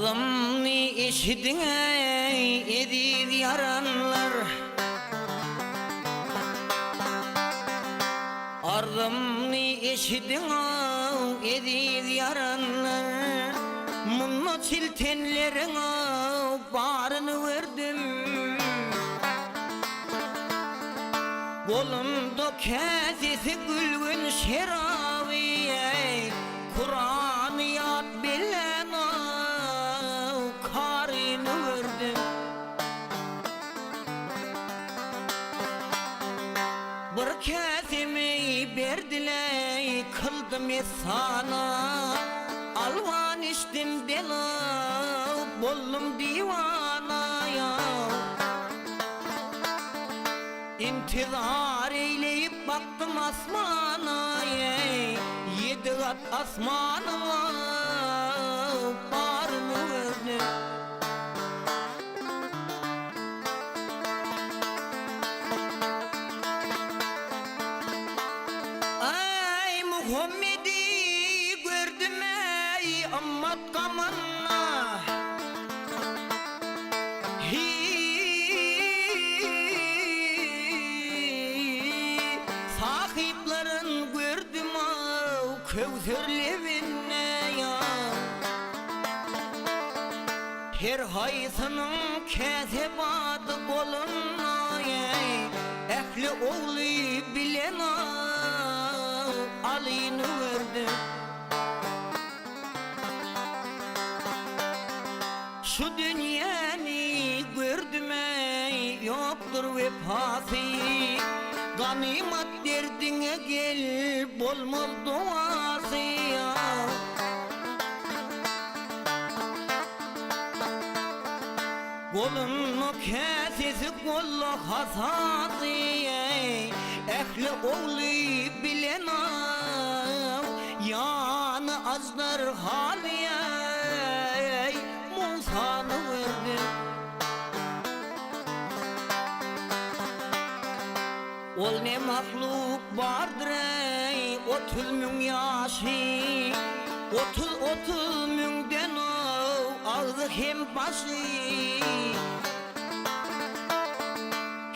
Ardımni eşidin edid yaranlar, ardımni eşidin edid yaranlar. Munna çiltenlerin barını verdim, kolumda kesesi gülgün şerabi, Kur'an yad bilen karını verdim. Bir kesimi berdiler, kıldım sana, alvan içtim dela, bollum divana ya. İntizar eyleyip baktım asmana, yedi kat asmanıma barını verdim. Ay Muhammed'i gördüm ey ammat kamanna, sahiplerin gördüm kevserlevinne ya. Her haysının kesebadı koluna, ehli oğlu bilen alayını verdim. Şu dünyanı gördüm ey, yoktur vefası, ganimet derdine gel bolmaz duası ya. Kolunu kesesi kollu hasası, ehli oğlu bilen yanı azlar haliye Musa'nı verdim. Ol ne mahluk vardır ey 30 min yaşı, 30 minden ağzı hem başı.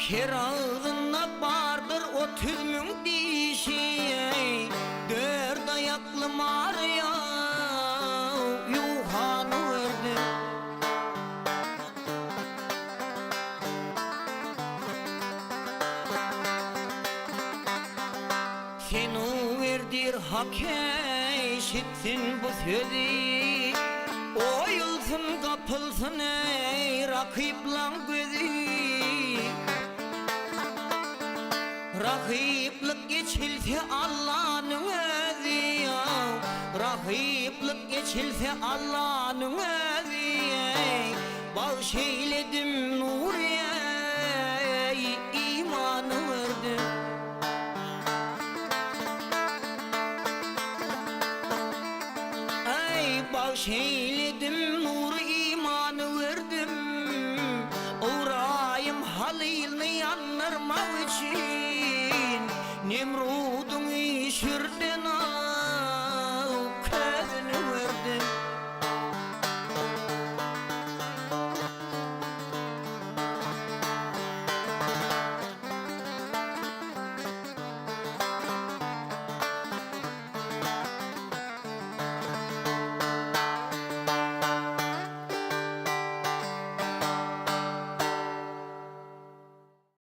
Her ağzına vardır 30 min dişi, dört ayaklı Maria Yuhan'ı verdim. Seni verdir hak eşitsin bu sözü, oyulsun kapılsın ey rakiplan gözü. Rahiplik geçilse Allah'ın özü ya, rahiplik geçilse Allah'ın özü. Bağışeyledim Nuriye, imanı verdim. Ay bağışeyledim nur imanı verdim, uğrayım halilini yandırmak için Nemrud'un işirden